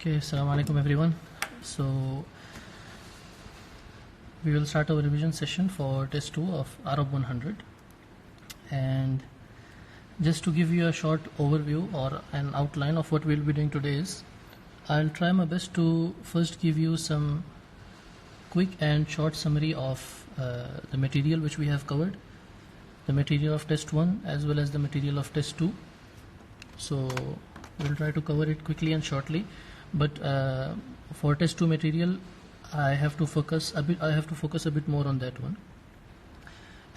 Okay, assalamu alaikum everyone. So we will start our revision session for test 2 of Arab 100, and just to give you a short overview or an outline of what we'll be doing today is I'll try my best to first give you some quick and short summary of the material which we have covered, the material of test 1 as well as the material of test 2. So we'll try to cover it quickly and shortly, but for test 2 material I have to focus a bit more on that one.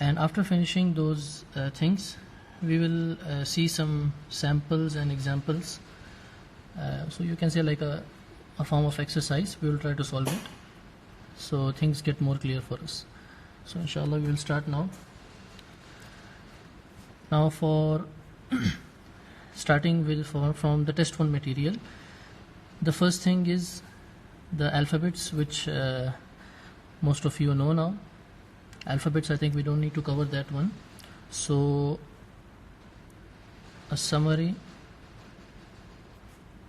And after finishing those things, we will see some samples and examples. So you can say like a form of exercise. We will try to solve it so things get more clear for us. So inshallah we will start now. Now for starting with from the test 1 material, the first thing is the alphabets, which most of you know now. Alphabets, I think we don't need to cover that one. So a summary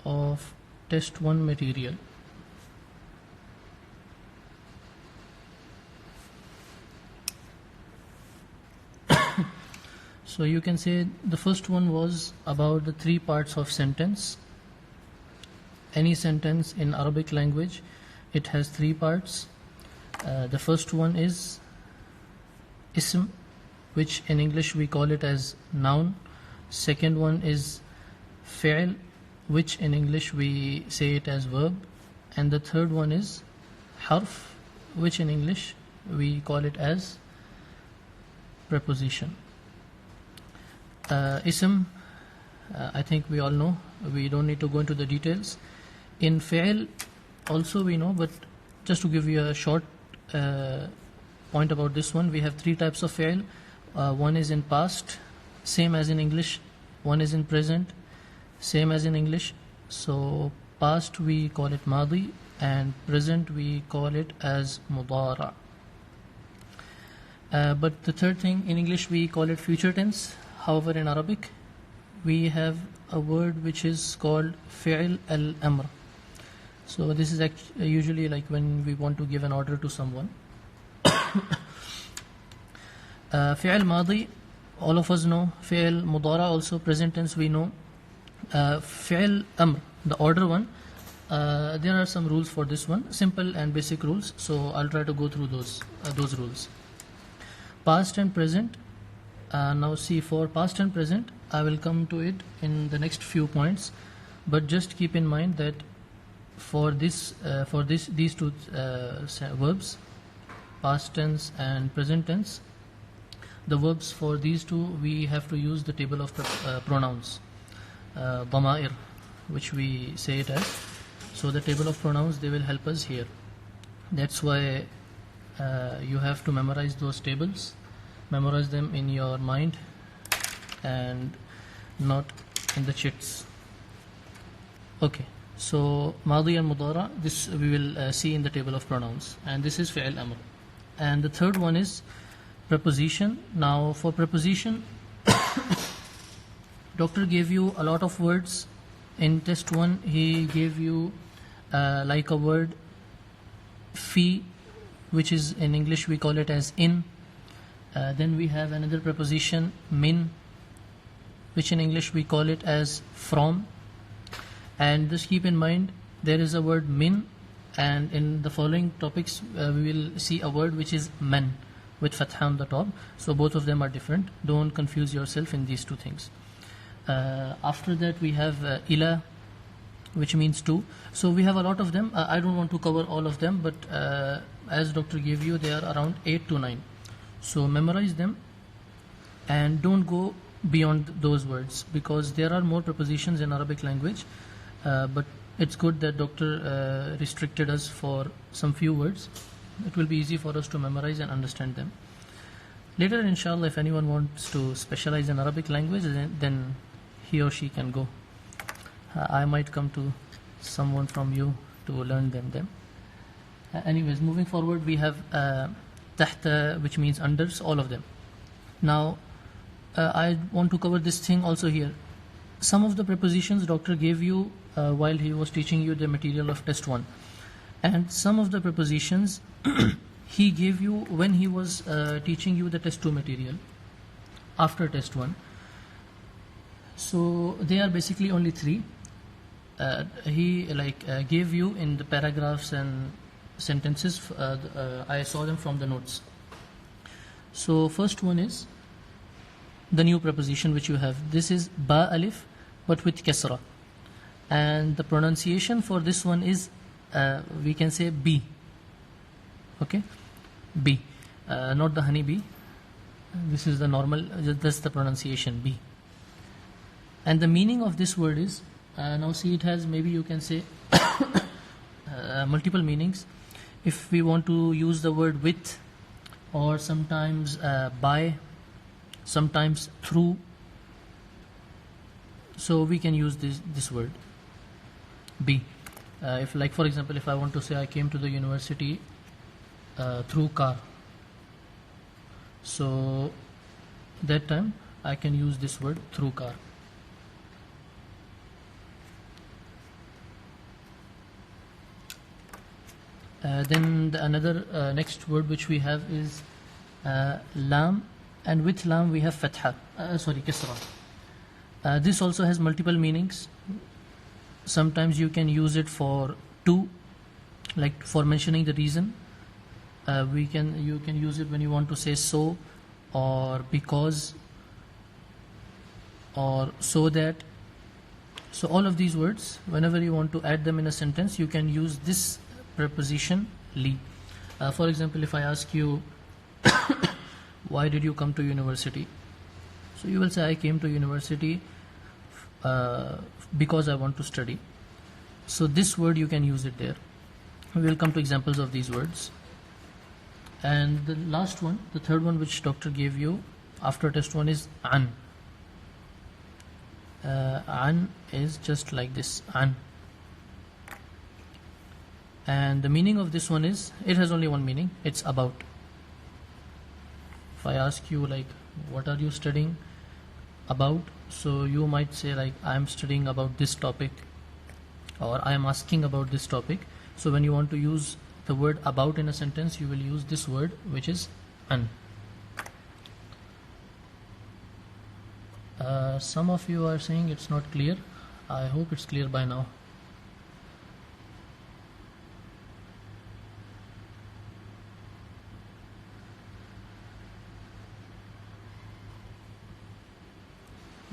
of test 1 material. So you can say the first one was about the 3 parts of sentence. Any sentence in Arabic language, it has 3 parts. The first one is ism, which in English we call it as noun. Second one is fi'l, which in English we say it as verb. And the third one is harf, which in English we call it as preposition. Ism, I think we all know, we don't need to go into the details. In fi'l also we know, but just to give you a short point about this one, we have 3 types of fi'l. One is in past, same as in English. One is in present, same as in English. So past we call it madi, and present we call it as mudara. But the third thing, in English we call it future tense. However, in Arabic we have a word which is called fi'l al-amr. So this is usually like when we want to give an order to someone. Fi'l madi, all of us know. Fi'l mudara also, present tense we know. Fi'l amr, the order one, there are some rules for this one, simple and basic rules. So I'll try to go through those rules. Past and present. Now see, for past and present I will come to it in the next few points, but just keep in mind that for these two verbs, past tense and present tense, the verbs for these two we have to use the table of pronouns, dama'ir, which we say it as. So the table of pronouns, they will help us here. That's why you have to memorize those tables. Memorize them in your mind and not in the chits. Okay, so madi and mudara, this we will see in the table of pronouns, and this is fi'l amr. And the third one is preposition. Now for preposition, doctor gave you a lot of words. In test 1 he gave you like a word fi, which is in English we call it as in. Then we have another preposition min, which in English we call it as from. And just keep in mind there is a word min, and in the following topics we will see a word which is man with fatha on the top. So both of them are different. Don't confuse yourself in these two things. After that we have ila, which means to. So we have a lot of them. I don't want to cover all of them, but as doctor gave you, they are around 8 to 9. So memorize them and don't go beyond those words, because there are more prepositions in Arabic language, but it's good that doctor restricted us for some few words. It will be easy for us to memorize and understand them. Later inshallah, if anyone wants to specialize in Arabic language, then he or she can go. I might come to someone from you to learn them. Anyways, moving forward, we have tahta, which means unders, all of them. Now I want to cover this thing also here. Some of the prepositions doctor gave you while he was teaching you the material of test 1. And some of the prepositions he gave you when he was teaching you the test 2 material after test 1. So they are basically only 3. He gave you in the paragraphs and sentences. I saw them from the notes. So first one is the new preposition which you have. This is ba alif but with kasra, and the pronunciation for this one is we can say B. Okay, B, not the honey bee. This is the normal, that's the pronunciation, B. And the meaning of this word is, now see, it has, maybe you can say multiple meanings. If we want to use the word with, or sometimes by, sometimes through, so we can use this word B. If, like, for example, if I want to say I came to the university through car, so that time I can use this word through car. Then another next word which we have is lam, and with lam we have fatha, kasra. This also has multiple meanings. Sometimes you can use it for to, like for mentioning the reason. You can use it when you want to say so, or because, or so that. So all of these words, whenever you want to add them in a sentence, you can use this preposition li. For example, if I ask you why did you come to university, so you will say I came to university because I want to study. So this word you can use it there. We will come to examples of these words. And the last one, the third one which doctor gave you after test 1 is an. An is just like this, an. And the meaning of this one is, it has only one meaning, it's about. If I ask you like, what are you studying about? So you might say like, I am studying about this topic, or I am asking about this topic. So when you want to use the word about in a sentence, you will use this word which is an. Some of you are saying it's not clear. I hope it's clear by now.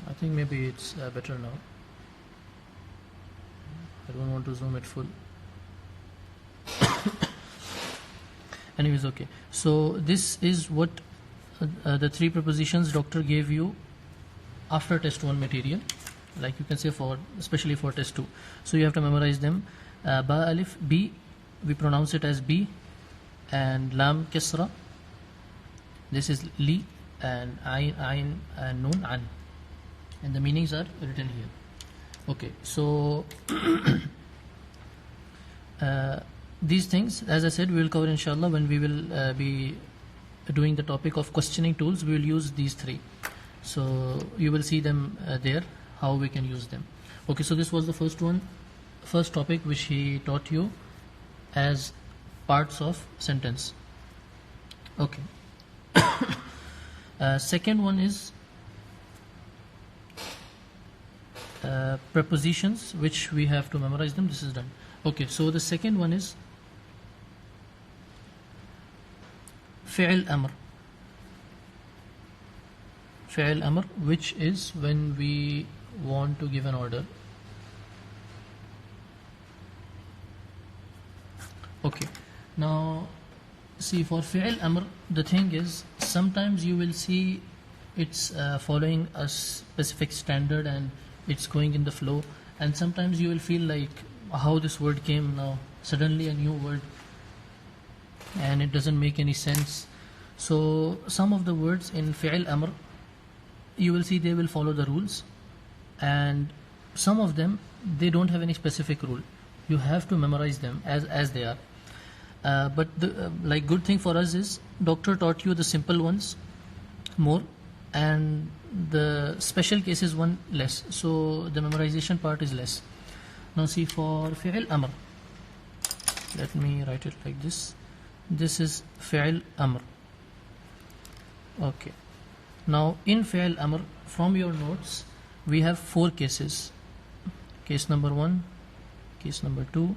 I think maybe it's better now. I don't want to zoom it full. Anyways, okay. So this is what the 3 prepositions doctor gave you after test 1 material, like you can say for, especially for test 2. So you have to memorize them. Ba alif, B, we pronounce it as B, and lam kasra, this is li, and ayn and nun an, and the meanings are written here. Okay, so these things, as I said, we will cover inshallah when we will be doing the topic of questioning tools. We will use these 3. So you will see them there, how we can use them. Okay, so this was the first topic which he taught you as parts of sentence. Okay. Second one is prepositions, which we have to memorize them. This is done. Okay, so the second one is fi'l amr. Fi'l amr, which is when we want to give an order. Okay, now see, for fi'l amr, the thing is, sometimes you will see it's following a specific standard and it's going in the flow, and sometimes you will feel like how this word came now, suddenly a new word, and it doesn't make any sense. So some of the words in fi'l amr, you will see they will follow the rules, and some of them they don't have any specific rule. You have to memorize them as they are. But the like good thing for us is doctor taught you the simple ones more, and the special cases one less, so the memorization part is less. Now see, for fi'l amr, let me write it like this. This is fi'l amr. Okay. Now in fi'l amr, from your notes, we have 4 cases. Case number 1, case number 2,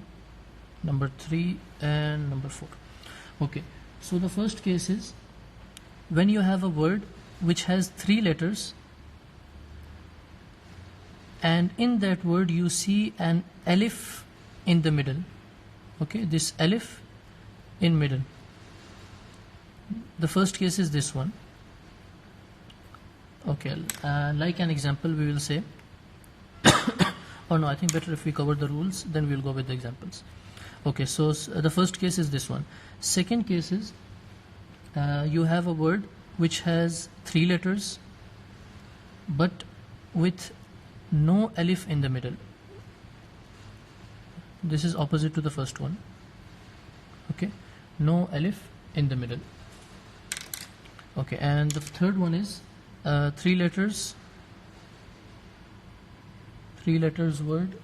number 3, and number 4. Okay. So the first case is when you have a word which has 3 letters, and in that word you see an alif in the middle. Okay, this alif in middle. The first case is this one. Okay, like an example we will say or no, I think better if we cover the rules, then we'll go with the examples. Okay, so the first case is this one. Second case is you have a word which has 3 letters but with no alif in the middle. This is opposite to the first one. Okay, no alif in the middle. Okay, and the third one is 3 letters word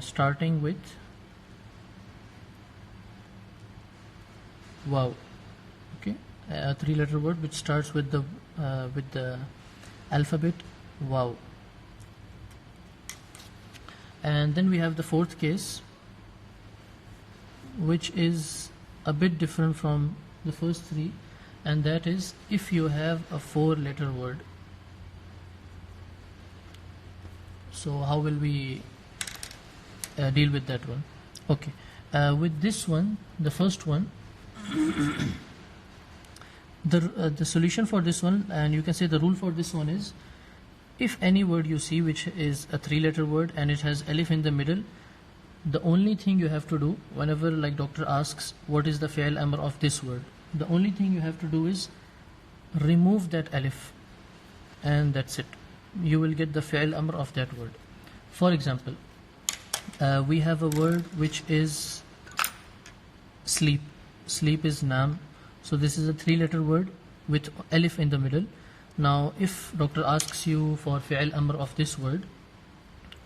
starting with wow. Okay, a 3-letter word which starts with the alphabet wow. And then we have the fourth case, which is a bit different from the first 3, and that is if you have a 4-letter word. So how will we deal with that one? Okay, with this one, the first one, the solution for this one, and you can say the rule for this one is, if any word you see which is a 3-letter word and it has alif in the middle, the only thing you have to do whenever like doctor asks what is the fi'l amr of this word, the only thing you have to do is remove that alif, and that's it. You will get the fi'l amr of that word. For example, we have a word which is sleep. Sleep is nam. So this is a 3-letter word with alif in the middle. Now if doctor asks you for fi'l amr of this word,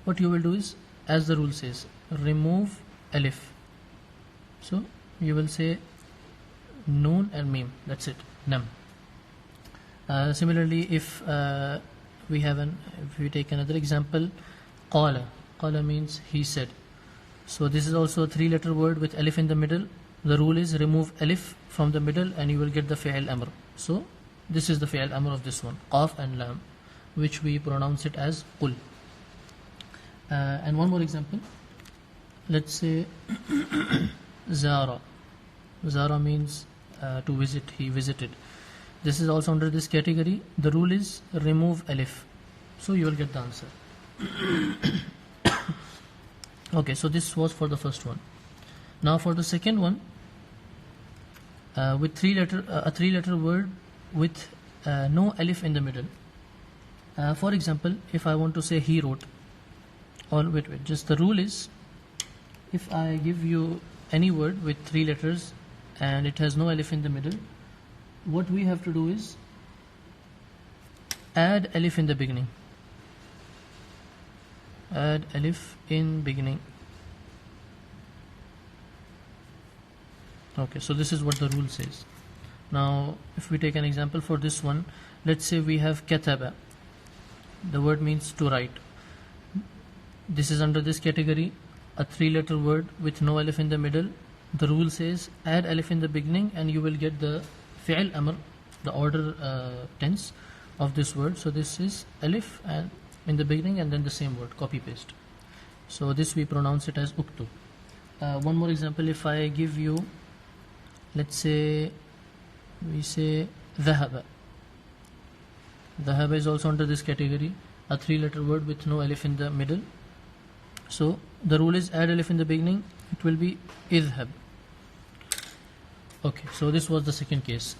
what you will do is, as the rule says, remove alif. So you will say noon and mim, that's it, nam. Similarly, if we take another example, qala. Qala means he said. So this is also a 3-letter word with alif in the middle. The rule is remove alif from the middle and you will get the fi'l amr. So this is the fi'l amr of this one, qaf and lam, which we pronounce it as qul. And one more example, let's say zara. Zara means to visit, he visited. This is also under this category. The rule is remove alif, so you will get the answer. Okay, so this was for the first one. Now for the second one, with a 3-letter word with no alif in the middle. For example, if I want to say he wrote, or wait, just the rule is, if I give you any word with 3 letters and it has no alif in the middle, what we have to do is add alif in the beginning. Add alif in beginning. Okay, so this is what the rule says. Now if we take an example for this one, let's say we have kataba. The word means to write. This is under this category, a 3-letter word with no alif in the middle. The rule says add alif in the beginning and you will get the fi'l amr, the order tense of this word. So this is alif and in the beginning and then the same word, copy paste. So this we pronounce it as uktub. One more example, if I give you, let's say we say dhahaba. Dhahaba is also under this category, a 3-letter word with no alif in the middle. So the rule is add alif in the beginning, it will be idhab. Okay, so this was the second case.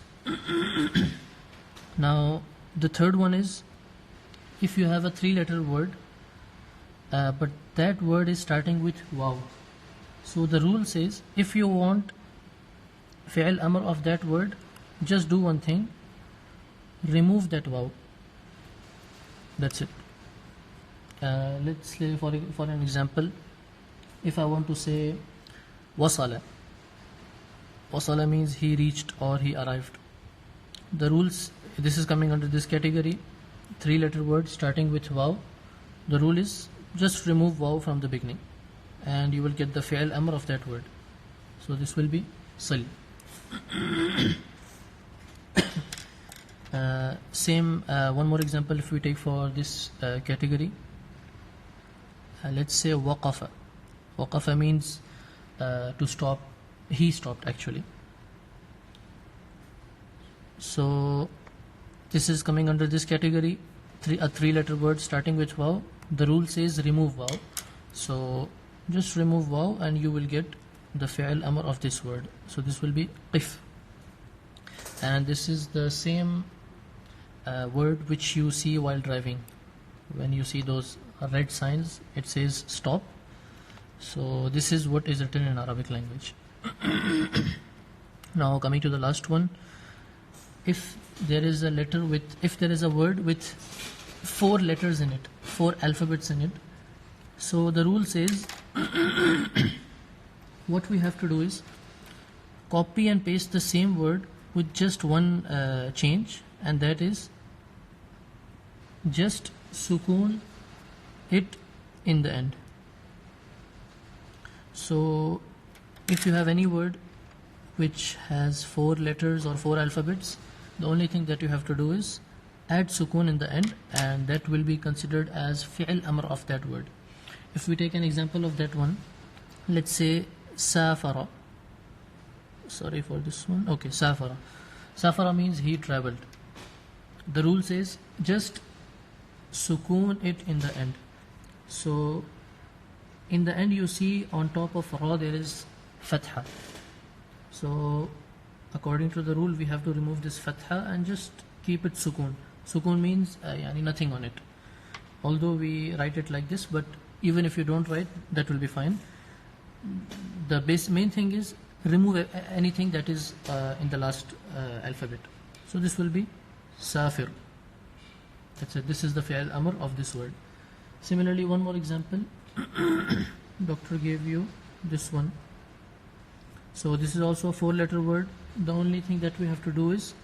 Now the third one is, if you have a 3-letter word but that word is starting with waw. So the rule says, if you want fi'l amr of that word, just do one thing, remove that waw. That's it. Let's say for an example, if I want to say wasala. Wasala means he reached or he arrived. The rules, this is coming under this category, 3-letter word starting with waw. The rule is just remove waw from the beginning and you will get the fi'l amr of that word. So this will be sil. One more example if we take for this category. Let's say waqafa. Waqafa means to stop. He stopped actually. So this is coming under this category, a 3-letter word starting with waw. The rule says remove waw. So just remove waw and you will get the fi'l amr of this word. So this will be qif. And this is the same word which you see while driving. When you see those red signs, it says stop. So this is what is written in Arabic language. Now coming to the last one. If there is a word with 4 letters in it, 4 alphabets in it, so the rule says what we have to do is copy and paste the same word with just one change, and that is just sukoon it in the end. So if you have any word which has 4 letters or 4 alphabets, the only thing that you have to do is add sukoon in the end, and that will be considered as fi'l amr of that word. If we take an example of that one, let's say safara. Sorry for this one. Okay, safara. Safara means he traveled. The rule says just sukoon it in the end. So in the end you see on top of ra there is fatha. So according to the rule we have to remove this fatha and just keep it sukoon. Sukoon means nothing on it. Although we write it like this, but even if you don't write, that will be fine. The main thing is remove anything that is in the last alphabet. So this will be safir. That's it. This is the fi'l amr of this word. Similarly, one more example. Doctor gave you this one. So this is also a 4-letter word. The only thing that we have to do is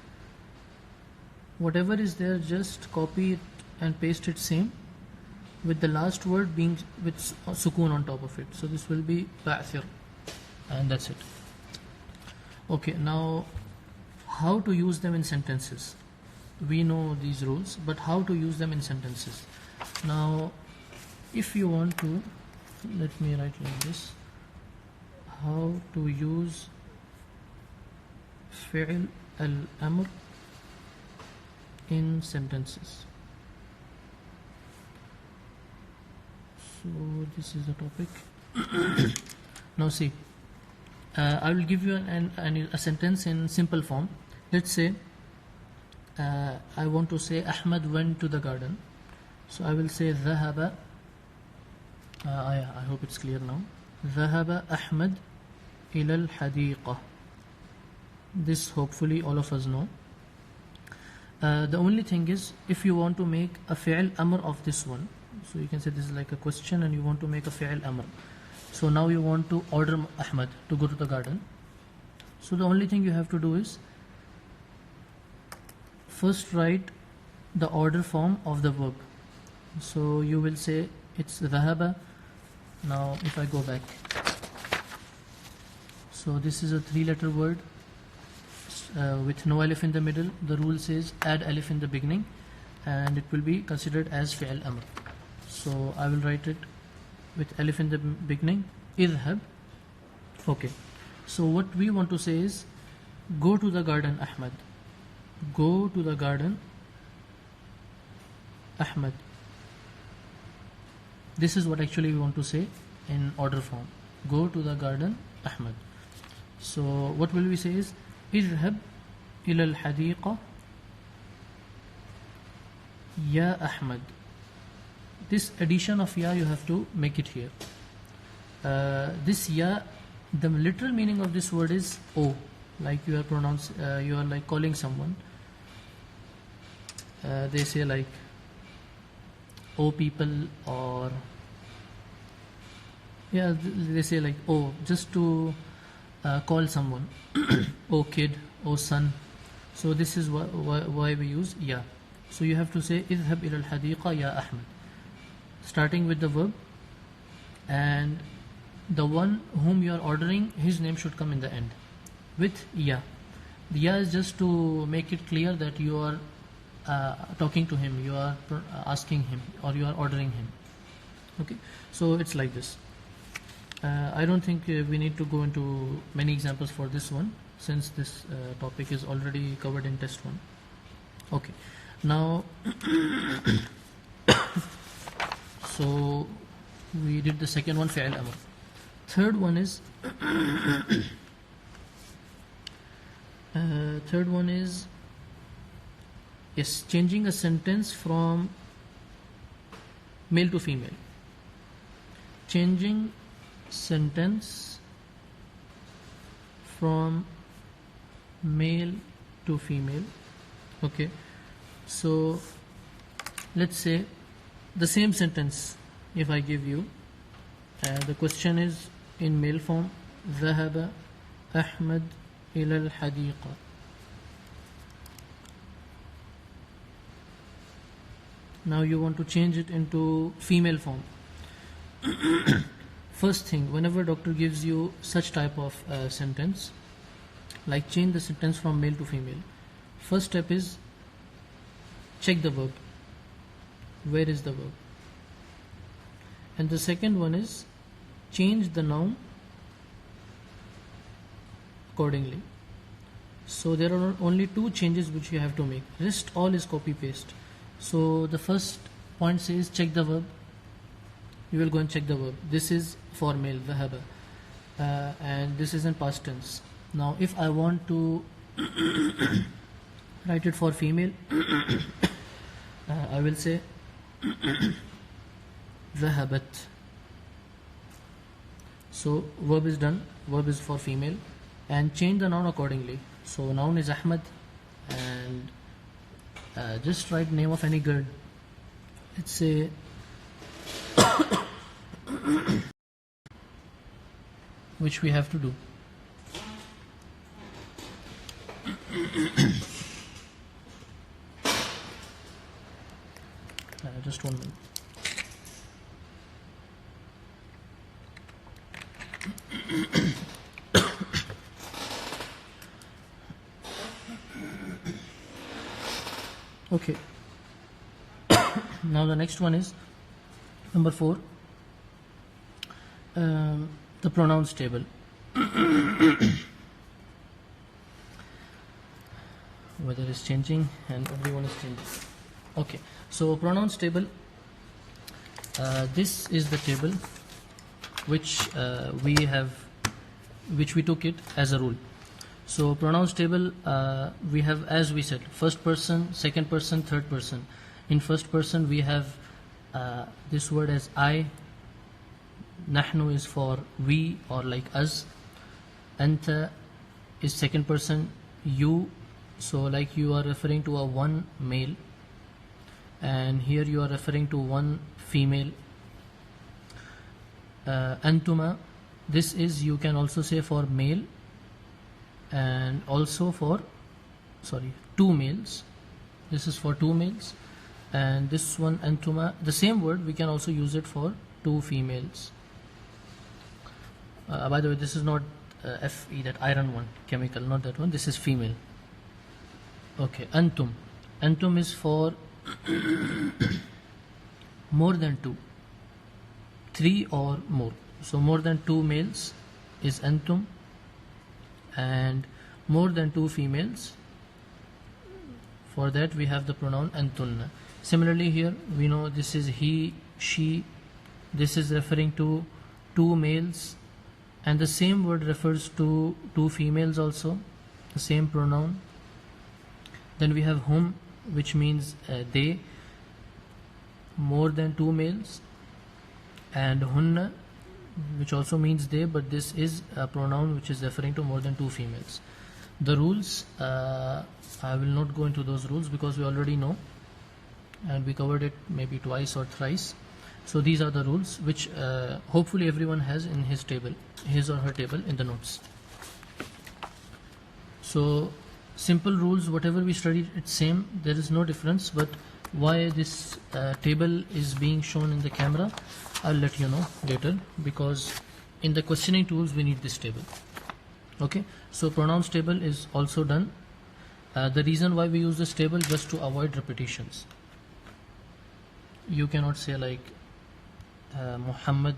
whatever is there, just copy it and paste it same, with the last word being with sukoon on top of it. So this will be ba'thir, and that's it. Okay, now how to use them in sentences? We know these rules, but how to use them in sentences? Now if you want to, let me write like this: how to use fi'l al-amr in sentences. So this is the topic. Now see, I will give you a sentence in simple form. Let's say I want to say Ahmad went to the garden. So I will say ذهب. I hope it's clear now. ذهب أحمد إلى الحديقة. This hopefully all of us know. The only thing is, if you want to make a fi'l amr of this one, so you can say this is like a question and you want to make a fi'l amr. So now you want to order Ahmad to go to the garden. So the only thing you have to do is first write the order form of the verb. So you will say it's ذهب. Now if I go back, so this is a 3-letter word with no alif in the middle. The rule says add alif in the beginning and it will be considered as fi'l amr. So I will write it with alif in the beginning, idhab. Okay, so what we want to say is go to the garden Ahmad. Go to the garden Ahmad. This is what actually we want to say in order form. Go to the garden Ahmad. So what will we say is اذهب إلى الحديقة يا أحمد. This addition of ya you have to make it here. This ya, the literal meaning of this word is oh, like you are like calling someone. they say like oh people, or yeah, they say like oh, just to call someone. Oh kid, oh son. So this is why we use ya. So you have to say اذهب إلى الحديقة يا أحمد, starting with the verb, and the one whom you are ordering, his name should come in the end with ya. The ya is just to make it clear that you are talking to him, you are asking him, or you are ordering him. Okay, so it's like this. I don't think we need to go into many examples for this one, since this topic is already covered in test 1. Okay, now so we did the second one, fi'l amr. Third one is yes, changing a sentence from male to female. Changing sentence from male to female. Okay, so let's say the same sentence, if I give you, the question is in male form, ذهب أحمد إلى الحديقة. Now you want to change it into female form. First thing, whenever doctor gives you such type of sentence, like change the sentence from male to female, first step is check the verb. Where is the verb? And the second one is change the noun accordingly. So there are only 2 changes which you have to make. Rest all is copy paste. So the first point says check the verb. You will go and check the verb. This is for male, ذهب, and this is in past tense. Now if I want to write it for female, I will say ذهبت. So verb is done, verb is for female, and change the noun accordingly. So noun is Ahmad, and just write name of any girl. Let's say which we have to do. Just 1 minute. Okay. Now the next one is number 4, the pronouns table. Weather is changing and everyone is changing. Okay, so pronouns table, this is the table which we took it as a rule. So pronouns table, we have, as we said, first person, second person, third person. In first person we have this word as I. Nahnu is for we or like us. Anta is second person, you. So like you are referring to a one male, and here you are referring to one female. Antuma, this is, you can also say for male and also for, sorry, 2 males. This is for 2 males, and this one antuma, the same word, we can also use it for 2 females. By the way, this is not Fe, that iron one, chemical, not that one. This is female. Okay, antum. Antum is for more than 2, 3 or more. So more than 2 males is antum, and more than 2 females, for that we have the pronoun antunna. Similarly here we know this is he, she. This is referring to 2 males, and the same word refers to 2 females also, the same pronoun. Then we have hum, which means they, more than 2 males, and hunna, which also means they, but this is a pronoun which is referring to more than 2 females. The rules, I will not go into those rules because we already know. and we covered it maybe twice or thrice. So these are the rules which hopefully everyone has in his table, his or her table in the notes. So simple rules, whatever we studied, it's same, there is no difference. But why this table is being shown in the camera, I'll let you know later, because in the questioning tools we need this table. Okay, so pronouns table is also done. The reason why we use this table, just to avoid repetitions. You cannot say like Muhammad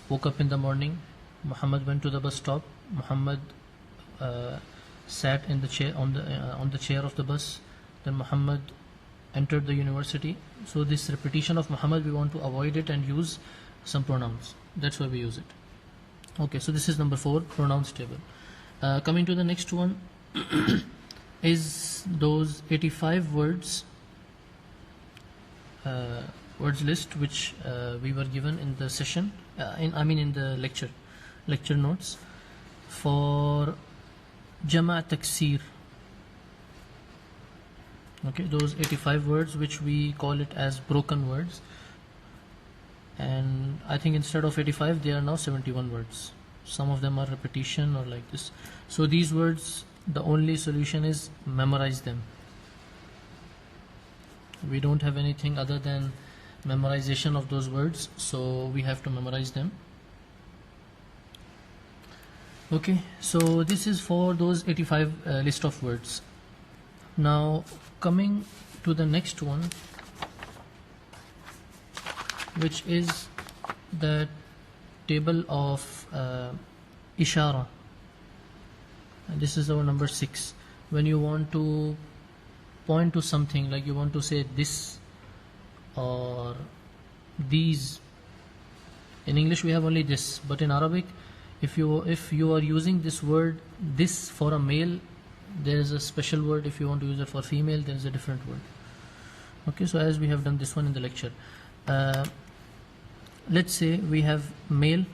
woke up in the morning, Muhammad went to the bus stop, Muhammad sat in the chair on the chair of the bus, then Muhammad entered the university. So this repetition of Muhammad, we want to avoid it and use some pronouns. That's why we use it. Okay, so this is number 4, pronouns table. Coming to the next one is those 85 words words list which we were given in the session, in the lecture notes for Jama' Taksir. Okay, those 85 words which we call it as broken words, and I think instead of 85 they are now 71 words. Some of them are repetition or like this. So these words, the only solution is memorize them. We don't have anything other than memorization of those words, so we have to memorize them. Okay, so this is for those 85 list of words. Now coming to the next one, which is the table of ishara, and this is our number 6. When you want to point to something, like you want to say this or these. In English we have only this, but in Arabic, if you are using this word this for a male, there is a special word. If you want to use it for female, there is a different word. Okay, so as we have done this one in the lecture, let's say we have male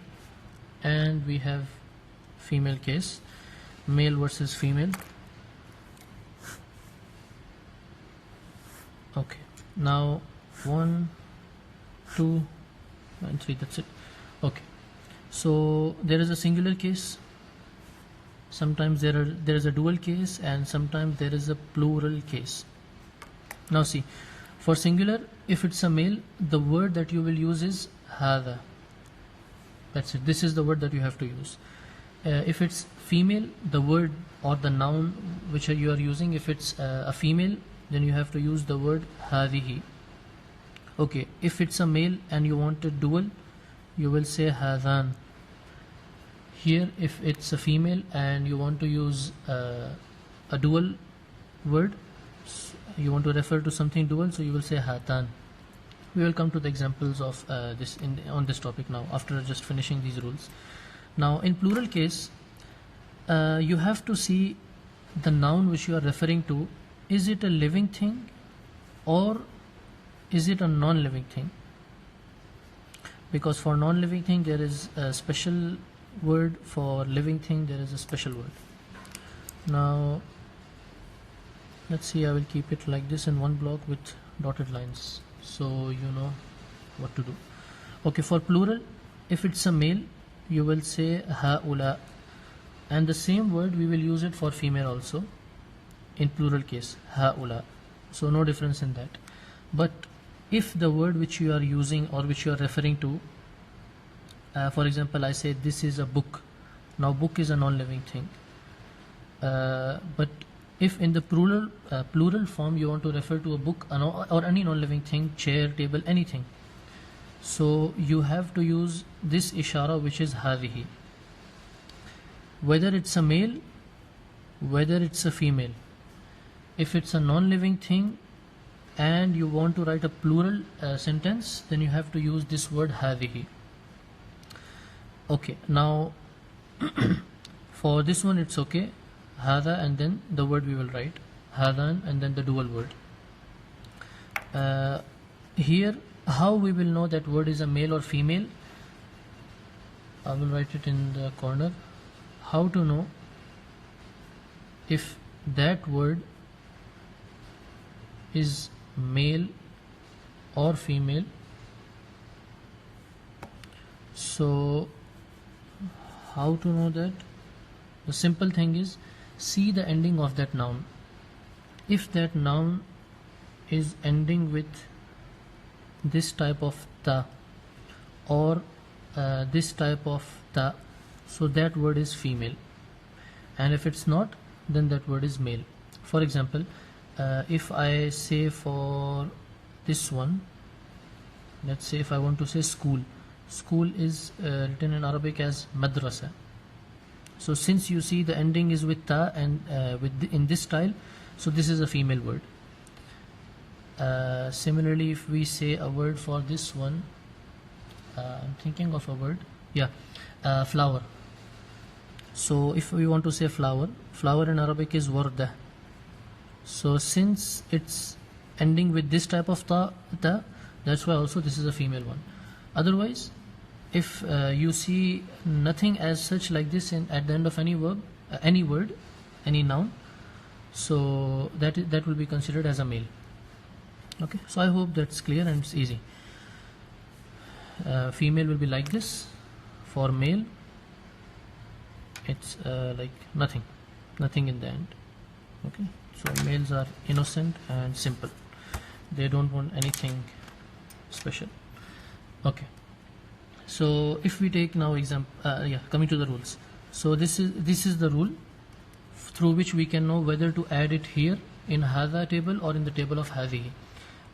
and we have female case, male versus female. Okay, now 1, 2 and 3, that's it. Okay, so there is a singular case, sometimes there is a dual case, and sometimes there is a plural case. Now see, for singular, if it's a male, the word that you will use is hada. That's it, this is the word that you have to use. If it's female, the word or the noun which you are using, if it's a female, then you have to use the word hadihi. Okay, if it's a male and you want a dual, you will say hadan. Here, if it's a female and you want to use a dual word, you want to refer to something dual, so you will say hatan. We will come to the examples of this on this topic now, after just finishing these rules. Now in plural case, you have to see the noun which you are referring to. Is it a living thing or is it a non-living thing? Because for non-living thing there is a special word, for living thing there is a special word. Now let's see, I will keep it like this in one block with dotted lines, so you know what to do. Okay, for plural, if it's a male, you will say haula, and the same word we will use it for female also in plural case, haula. So no difference in that. But if the word which you are using or which you are referring to, for example, I say this is a book. Now book is a non-living thing, but if in the plural form you want to refer to a book or any non-living thing, chair, table, anything, so you have to use this ishara, which is hadihi. Whether it's a male, whether it's a female, if it's a non-living thing and you want to write a plural sentence, then you have to use this word hadihi. Okay, now for this one it's okay, hada, and then the word we will write hadan, and then the dual word. Here, how we will know that word is a male or female? I will write it in the corner. How to know if that word is male or female. So how to know that? The simple thing is, see the ending of that noun. If that noun is ending with this type of ta or this type of ta, so that word is female, and if it's not, then that word is male. For example, if I say for this one, let's say if I want to say school, school is written in Arabic as madrasa. So since you see the ending is with ta and in this style, so this is a female word. Similarly, if we say a word for this one, I'm thinking of a word, flower. So if we want to say flower, flower in Arabic is warda. So since it's ending with this type of ta, that's why also this is a female one. Otherwise, if you see nothing as such like this at the end of any verb, any word, any noun, so that will be considered as a male. Okay, so I hope that's clear and it's easy. Female will be like this. For male, it's like nothing in the end. Okay, so males are innocent and simple. They don't want anything special. Okay, so if we take now coming to the rules. So this is the rule through which we can know whether to add it here in hadha table or in the table of hadhihi.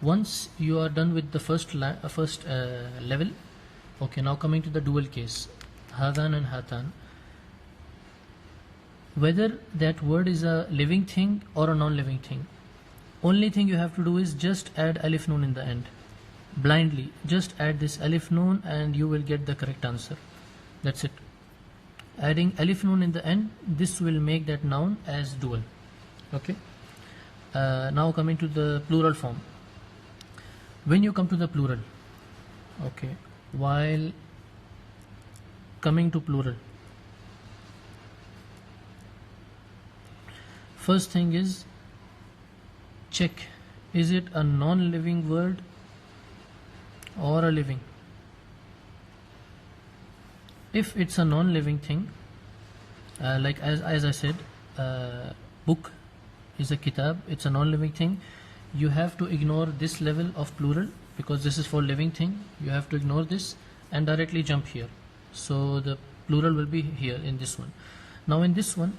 Once you are done with the first level, okay, now coming to the dual case, hadan and hatan, whether that word is a living thing or a non-living thing, only thing you have to do is just add alif noon in the end. Blindly just add this alif noon and you will get the correct answer. That's it. Adding alif noon in the end, this will make that noun as dual. Okay, now coming to the plural form. When you come to the plural, okay, while coming to plural, first thing is check, is it a non-living word or a living? If it's a non-living thing, like as I said, book is a kitab, it's a non-living thing, you have to ignore this level of plural because this is for living thing. You have to ignore this and directly jump here. So the plural will be here in this one. Now in this one,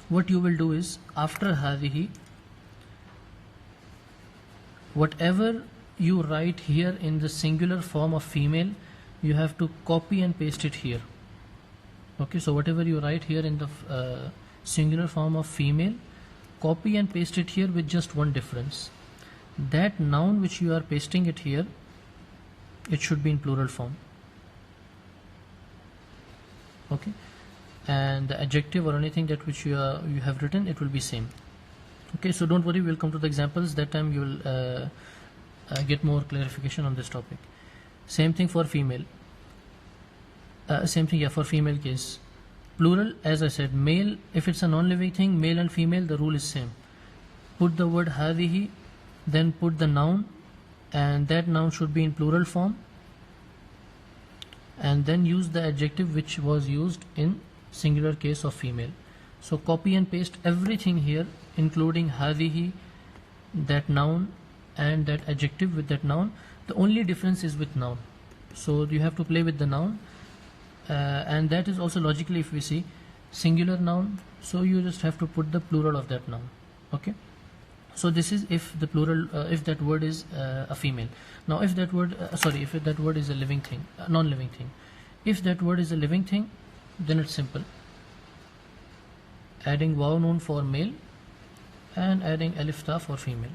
what you will do is, after hadhihi, whatever you write here in the singular form of female, you have to copy and paste it here. Okay, so whatever you write here in the singular form of female, copy and paste it here with just one difference. That noun which you are pasting it here, it should be in plural form. Okay, and the adjective or anything that which you have written, it will be same. Okay, so don't worry, we'll come to the examples. That time you will get more clarification on this topic. Same thing for female. Same thing, for female case. Plural, as I said, male, if it's a non-living thing, male and female, the rule is same. Put the word hadhihi, then put the noun, and that noun should be in plural form, and then use the adjective which was used in singular case of female. So copy and paste everything here, including hadhihi, that noun, and that adjective with that noun. The only difference is with noun, so you have to play with the noun, and that is also logically, if we see singular noun, so you just have to put the plural of that noun. Okay, so this is if the plural, if that word is a female. Now if that word if that word is a living thing, non-living thing, if that word is a living thing, then it's simple, adding waw noon for male and adding alif ta for female.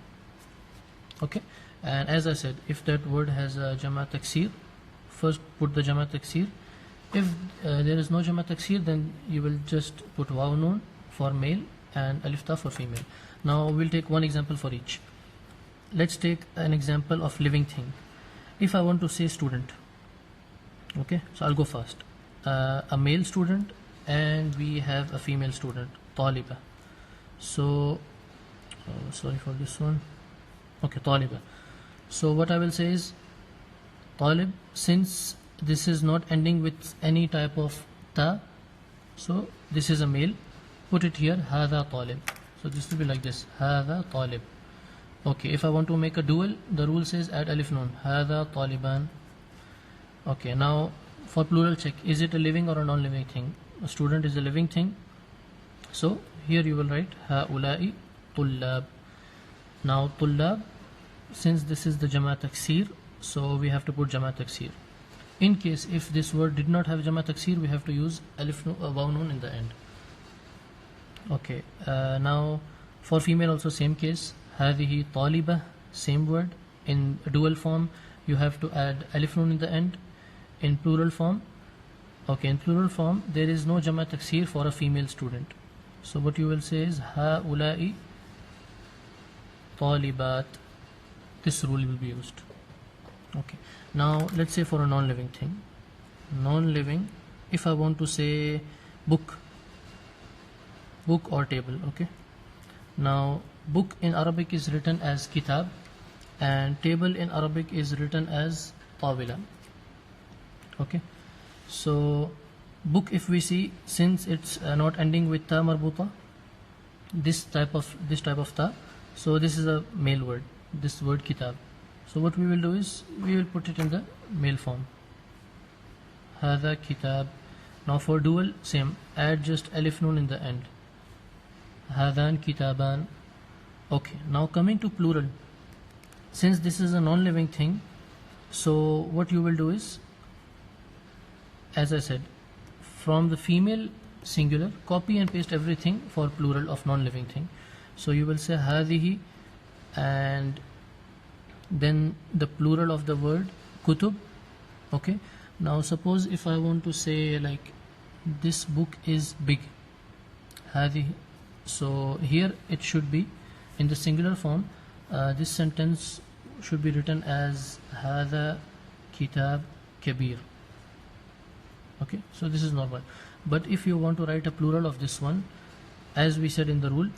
Okay, and as I said, if that word has a jama taksir, first put the jama taksir. If there is no jama taksir, then you will just put waw noon for male and alif ta for female. Now we'll take one example for each. Let's take an example of living thing. If I want to say student, okay, so I'll go first. A male student and we have a female student, taliba. So sorry for this one. Okay, taliba. So what I will say is talib, since this is not ending with any type of ta, so this is a male, put it here, hada talib. So this will be like this, hada talib. Okay, if I want to make a dual, the rule says add alif nun, hada taliban. Okay, now for plural check, is it a living or a non-living thing? A student is a living thing, so here you will write haulai tullab. Now tullab, since this is the jama taksir, so we have to put jama taksir. In case if this word did not have jama taksir, we have to use alif waw nun in the end. Okay, now for female also same case, hadihi taliba, same word. In dual form you have to add alif nun in the end. In plural form, okay, in plural form there is no jama taksir for a female student, so what you will say is haulai talibat. This rule will be used. Okay, now let's say for a non-living thing, non-living, if I want to say book or table. Okay, now book in Arabic is written as kitab and table in Arabic is written as tawila. Okay, so book, if we see, since it's not ending with ta marbuta, this type of ta, so this is a male word, this word kitab. So what we will do is we will put it in the male form, hada kitab. Now for dual, same, add just alif nun in the end, hadan kitaban. Okay, now coming to plural, since this is a non-living thing, so what you will do is, as I said, from the female singular, copy and paste everything for plural of non-living thing. So you will say hadihi and then the plural of the word kutub. Okay, now suppose if I want to say like this book is big, hadihi, so here it should be in the singular form. This sentence should be written as hada kitab kabir. Okay, so this is normal. But if you want to write a plural of this one, as we said in the rule,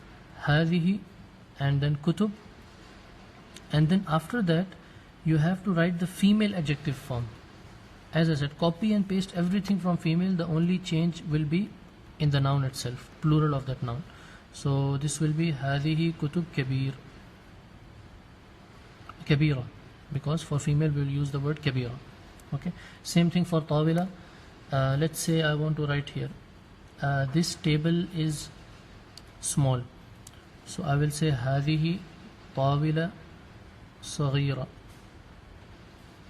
hadihi and then kutub, and then after that you have to write the female adjective form. As I said, copy and paste everything from female, the only change will be in the noun itself, plural of that noun. So this will be hadihi kutub kabira, because for female we will use the word kabira. Okay, same thing for tawila. Let's say I want to write here, this table is small, so I will say hadihi tawila saghira.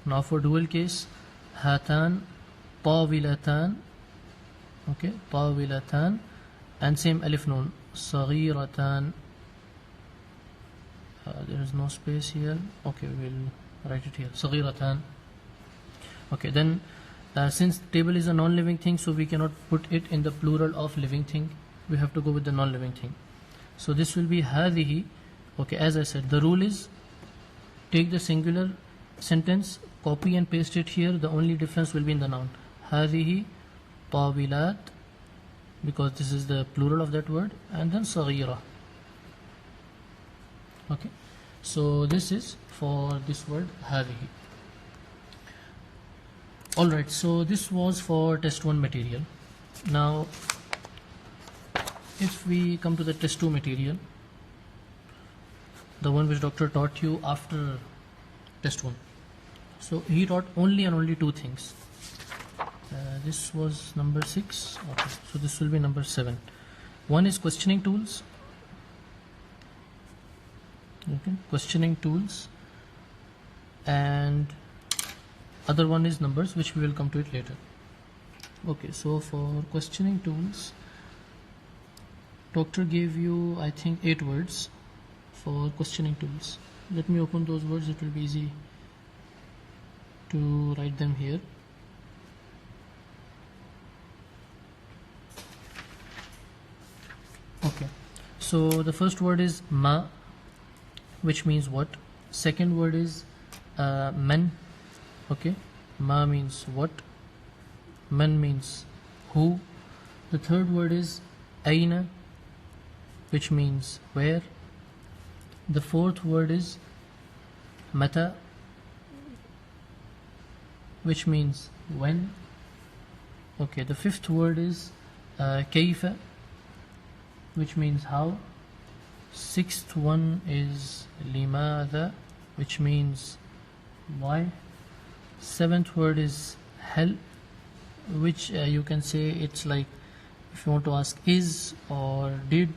Now for dual case, hatan tawilatan, okay, tawilatan, and same alif nun, saghiratan. There is no space here. Okay, we will write it here, saghiratan. Okay, then since table is a non-living thing, so we cannot put it in the plural of living thing, we have to go with the non-living thing. So this will be hadihi. Okay, as I said, the rule is take the singular sentence, copy and paste it here, the only difference will be in the noun, hadihi tawilat, because this is the plural of that word, and then saghira. Okay, so this is for this word hadihi. Alright, so this was for test 1 material. Now if we come to the test 2 material, the one which doctor taught you after test 1, so he taught only and only 2 things. This was number 6. Okay, so this will be number 7. One is questioning tools. Okay, questioning tools, and other one is numbers, which we will come to it later. Okay, so for questioning tools, doctor gave you, I think, 8 words for questioning tools. Let me open those words, it will be easy to write them here. Okay, so the first word is ma, which means what. Second word is man. Okay, ma means what, man means who. The third word is aina, which means where. The fourth word is mata, which means when. Okay, the fifth word is كيف, which means how. Sixth one is لماذا, which means why. Seventh word is هل, which you can say it's like if you want to ask is or did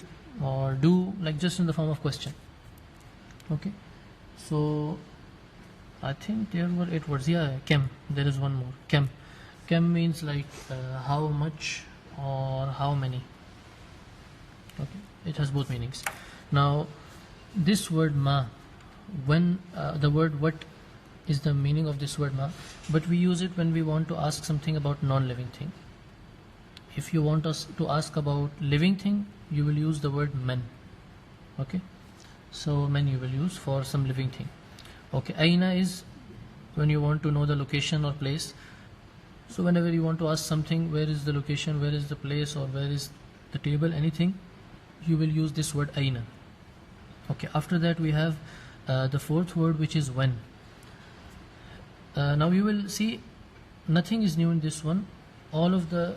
or do, like just in the form of question. Okay, so I think there were 8 words. Yeah, kem, there is one more. Kem means like how much or how many. Okay, it has both meanings. Now this word ma, when the word what is the meaning of this word ma, but we use it when we want to ask something about non-living thing. If you want us to ask about living thing, you will use the word men. Okay, so men you will use for some living thing. Okay, aina is when you want to know the location or place. So whenever you want to ask something, where is the location, where is the place, or where is the table, anything, you will use this word aina. Okay, after that we have the fourth word, which is when. Now you will see nothing is new in this one. All of the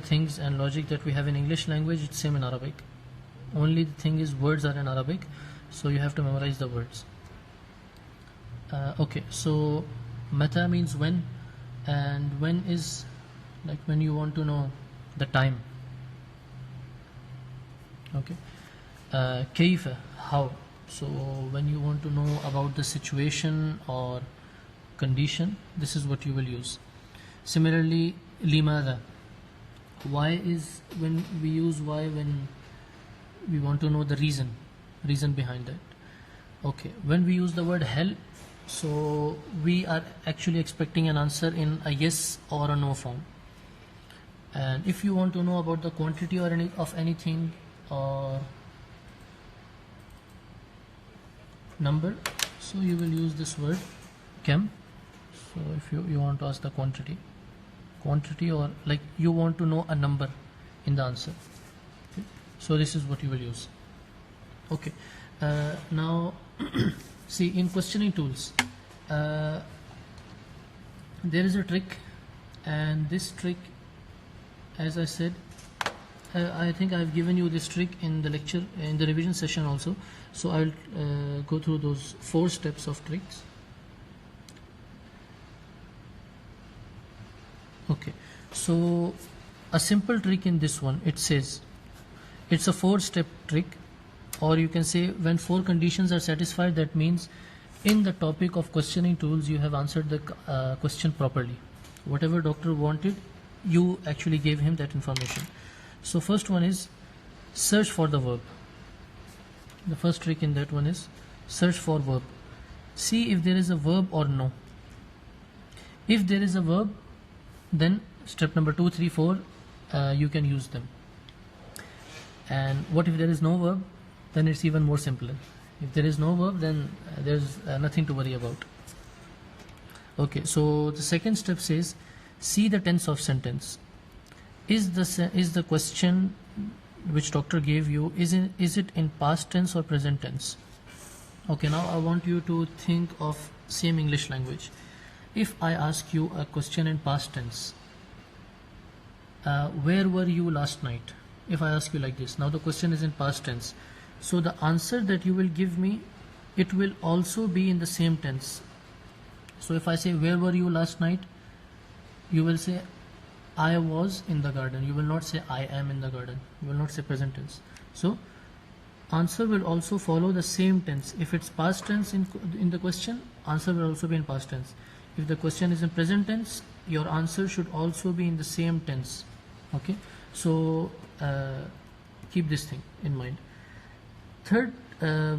things and logic that we have in English language, it's same in Arabic. Only the thing is words are in Arabic, so you have to memorize the words. Okay, so mata means when, and when is like when you want to know the time. Okay, kaifa, how. So when you want to know about the situation or condition, this is what you will use. Similarly, limada, why is when we use why when we want to know the reason behind that. Okay, when we use the word hell, so we are actually expecting an answer in a yes or a no form. And if you want to know about the quantity or of anything or number, so you will use this word kam. So if you want to ask the quantity or like you want to know a number in the answer, okay, so this is what you will use. Okay, now see, in questioning tools there is a trick, and this trick, as I said, I think I've given you this trick in the lecture, in the revision session also, so I'll go through those 4 steps of tricks. Okay, so a simple trick in this one, it says it's a 4-step trick, or you can say when 4 conditions are satisfied, that means in the topic of questioning tools you have answered the question properly. Whatever doctor wanted, you actually gave him that information. So first one is search for the verb. The first trick in that one is search for verb. See if there is a verb or no. If there is a verb, then step number 2, 3, 4 you can use them. And what if there is no verb? Then it's even more simpler. If there is no verb, then there's nothing to worry about. Okay, so the second step says see the tense of sentence. Is the question which doctor gave you, is it in past tense or present tense? Okay, now I want you to think of same English language. If I ask you a question in past tense, where were you last night? If I ask you like this, now the question is in past tense, so the answer that you will give me, it will also be in the same tense. So if I say where were you last night, you will say I was in the garden. You will not say I am in the garden. You will not say present tense. So answer will also follow the same tense. If it's past tense in the question, answer will also be in past tense. If the question is in present tense, your answer should also be in the same tense. Okay, so keep this thing in mind. Third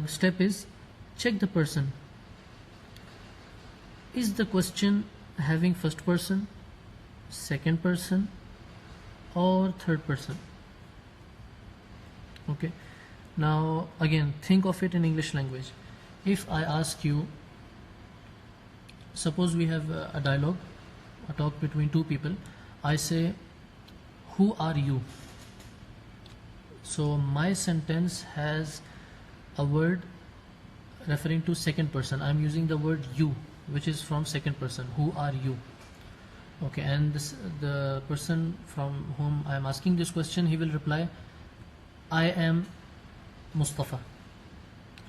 step is check the person. Is the question having first person, second person, or third person? Okay, now again think of it in English language. If I ask you, suppose we have a dialogue, a talk between 2 people, I say who are you? So my sentence has a word referring to second person. I'm using the word you, which is from second person, who are you? Okay, and the person from whom I am asking this question, he will reply, I am Mustafa.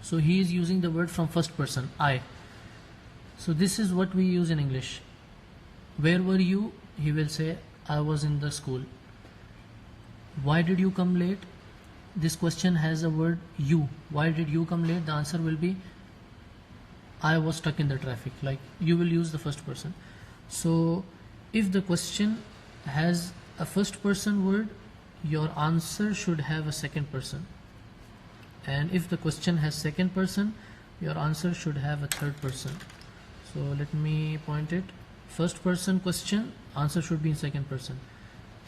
So he is using the word from first person, I. So this is what we use in English. Where were you? He will say, I was in the school. Why did you come late? This question has a word you. Why did you come late? The answer will be, I was stuck in the traffic. Like, you will use the first person. So if the question has a first person word, your answer should have a second person. And if the question has second person, your answer should have a third person. So let me point it. First person question, answer should be in second person.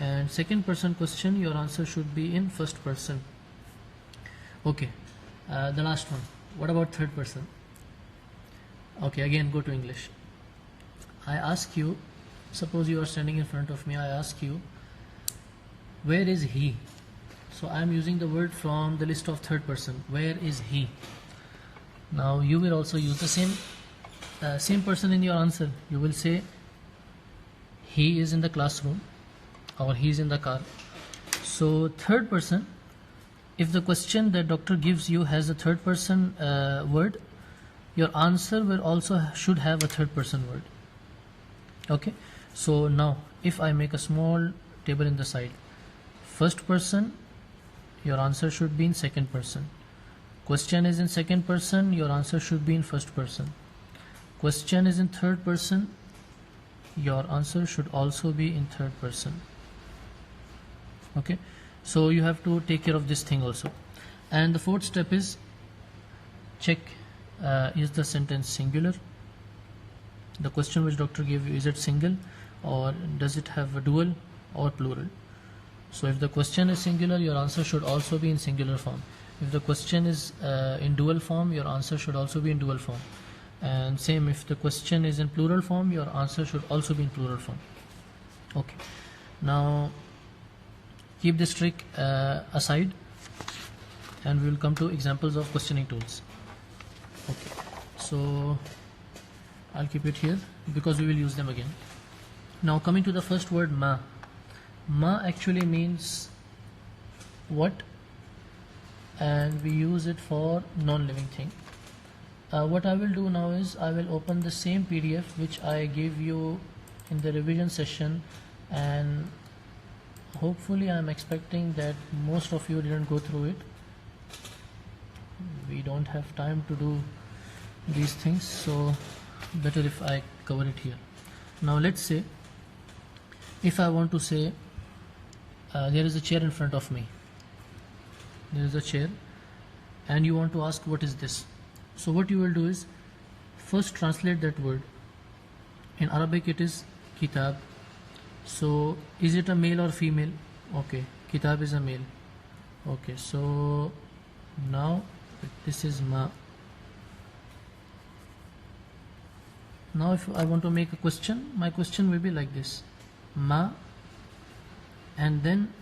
And second person question, your answer should be in first person. Okay, the last one. What about third person? Okay, again go to English. I ask you, suppose you are standing in front of me, I ask you, where is he? So I am using the word from the list of third person. Where is he? Now you will also use the same person in your answer. You will say, he is in the classroom, or he is in the car. So third person, if the question that doctor gives you has a third person word, your answer will also should have a third person word. Okay, so now if I make a small table in the side, first person, your answer should be in second person. Question is in second person, your answer should be in first person. Question is in third person, your answer should also be in third person. Okay, so you have to take care of this thing also. And the fourth step is check, is the sentence singular? The question which doctor gave you, is it single, or does it have a dual or plural? So if the question is singular, your answer should also be in singular form. If the question is in dual form, your answer should also be in dual form. And same, if the question is in plural form, your answer should also be in plural form. Okay, now keep this trick aside, and we will come to examples of questioning tools. Okay, so I'll keep it here because we will use them again. Now coming to the first word, ma. Ma actually means what, and we use it for non-living thing. What I will do now is I will open the same PDF which I gave you in the revision session, and hopefully I am expecting that most of you didn't go through it. We don't have time to do these things, so better if I cover it here. Now let's say if I want to say there is a chair in front of me. There is a chair and you want to ask what is this. So what you will do is first translate that word. In Arabic it is kitab. So is it a male or female? Okay, kitab is a male. Okay, so now this is ma. Now if I want to make a question, my question will be like this, ma, and then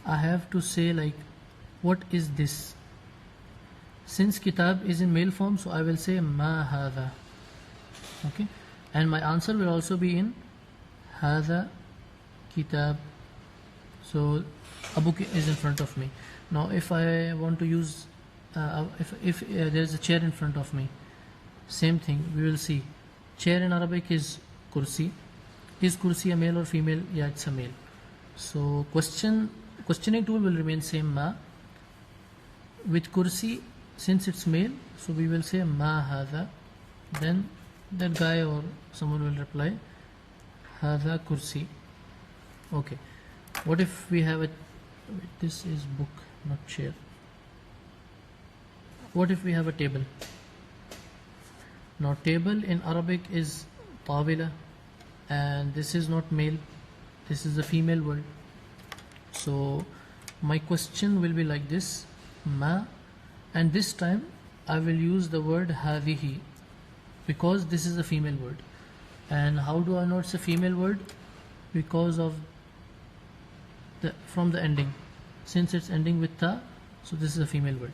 I have to say like, what is this? Since kitab is in male form, so I will say ma hadha. Okay, and my answer will also be in hadha kitab. So a book is in front of me. Now if I want to use if there is a chair in front of me, same thing we will see. Chair in Arabic is kursi. Is kursi a male or female? Yeah, it's a male. So questioning tool will remain same, ma. With kursi, since it's male, so we will say ma hadha. Then that guy or someone will reply hadha kursi. Okay, what if we have a, this is book, not chair. What if we have a table? Now table in Arabic is tawila, and this is not male, this is a female word. So my question will be like this, ma, and this time I will use the word hadhihi because this is a female word. And how do I know it's a female word? Because of from the ending, since it's ending with ta, so this is a female word.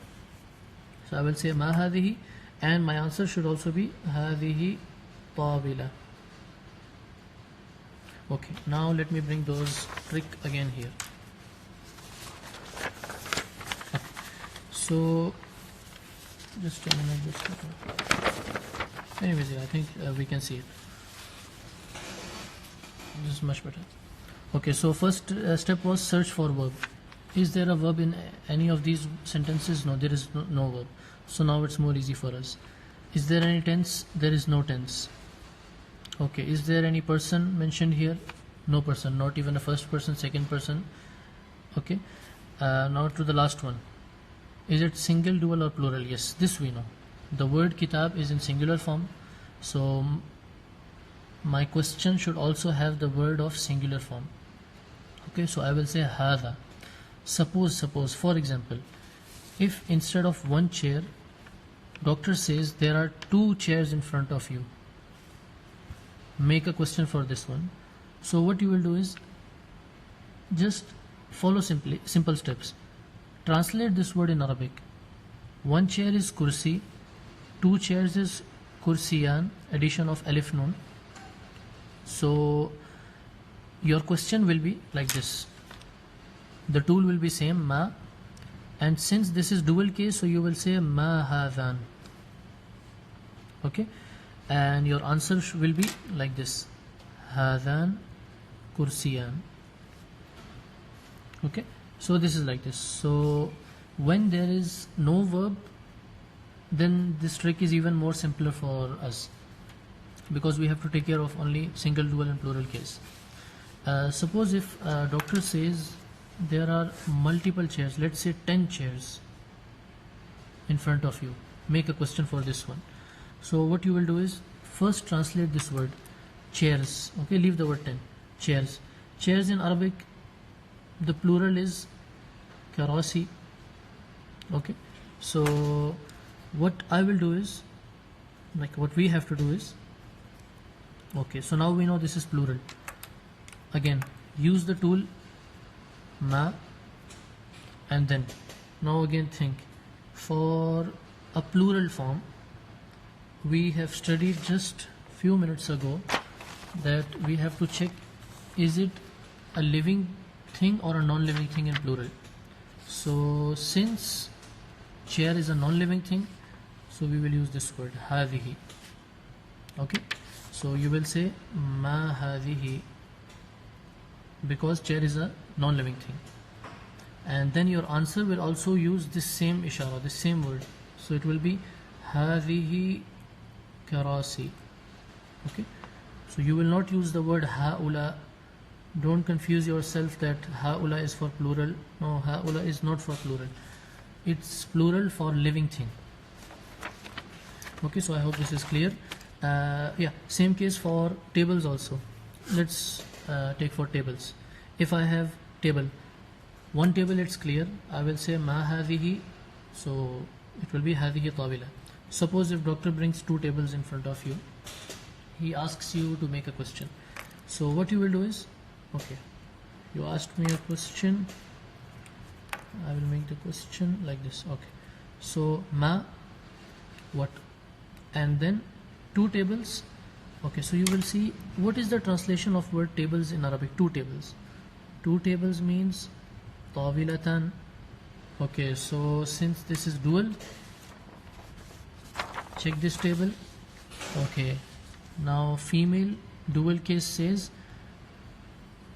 So I will say ma hadhihi, and my answer should also be hadhihi طاولة. Okay, now let me bring those trick again here. So just a minute. Anyways, I think we can see it. This is much better. Okay, so first step was search for verb. Is there a verb in any of these sentences? No, there is no verb. So now it's more easy for us. Is there any tense? There is no tense. Okay, is there any person mentioned here? No person, not even a first person, second person. Okay, now to the last one. Is it single, dual or plural? Yes, this we know. The word kitab is in singular form, so my question should also have the word of singular form. Okay, so I will say hada. Suppose, for example, if instead of one chair, doctor says there are two chairs in front of you, make a question for this one. So what you will do is just follow simple steps. Translate this word in Arabic. One chair is kursi, two chairs is kursiyan, addition of alif nun. So your question will be like this. The tool will be same, ma, and since this is dual case, so you will say ma hadhan. Okay, and your answer will be like this: hadhan kursiyan. Okay, so this is like this. So when there is no verb, then this trick is even more simpler for us, because we have to take care of only single, dual and plural case. Suppose if doctor says there are multiple chairs, let's say 10 chairs in front of you, make a question for this one. So what you will do is first translate this word chairs. Okay, leave the word 10. Chairs. Chairs in Arabic, the plural is karasi. Okay, so what I will do is, like what we have to do is, okay, so now we know this is plural. Again, use the tool ma, and then now again think for a plural form. We have studied just few minutes ago that we have to check, is it a living thing or a non-living thing in plural. So since chair is a non-living thing, so we will use this word hadhihi. Okay, so you will say ma hadhihi, because chair is a non-living thing, and then your answer will also use this same ishara, this same word. So it will be hadhihi karasi. Okay, so you will not use the word haula. Don't confuse yourself that haula is for plural. No, haula is not for plural. It's plural for living thing. Okay, so I hope this is clear. Yeah, same case for tables also. Let's take for tables. If I have table, one table, it's clear. I will say ma hadhihi, so it will be hadhihi tawila. Suppose if doctor brings two tables in front of you, he asks you to make a question. So what you will do is, okay, you asked me a question, I will make the question like this. Okay, so ma, what, and then two tables. Okay, so you will see what is the translation of word tables in Arabic. Two tables. Two tables means tawilatan. Okay, so since this is dual, check this table. Okay, now female dual case says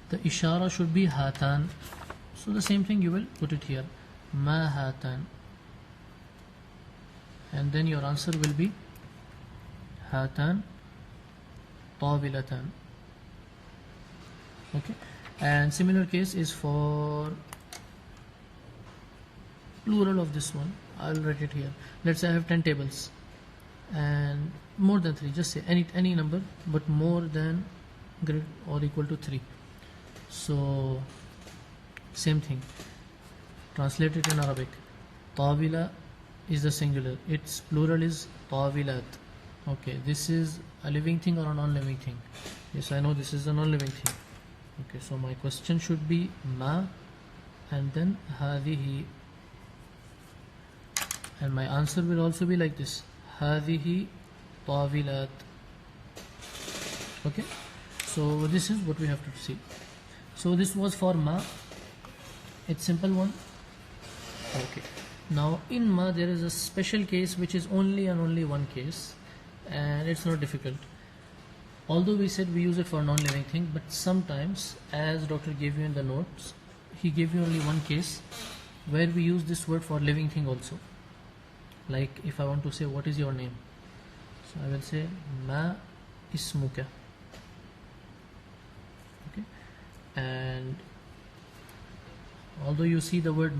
the ishara should be hatan. So the same thing you will put it here, ma hatan, and then your answer will be hatan tawilatan. Okay, and similar case is for plural of this one. I'll write it here. Let's say I have 10 tables and more than 3, just say any number but more than greater or equal to 3. So same thing, translate it in Arabic. Tawila is the singular, its plural is tawilat. Okay, this is a living thing or a non-living thing? Yes, I know this is a non-living thing. Okay, so my question should be ma and then hadhihi, and my answer will also be like this, hadhihi tawilat. Okay, so this is what we have to see. So this was for ma. It's simple one. Okay, now in ma there is a special case which is only and only one case, and it's not difficult. Although we said we use it for non-living thing, but sometimes, as doctor gave you in the notes, he gave you only one case where we use this word for living thing also. Like if I want to say what is your name, so I will say ma ismuka. Okay, and although you see the word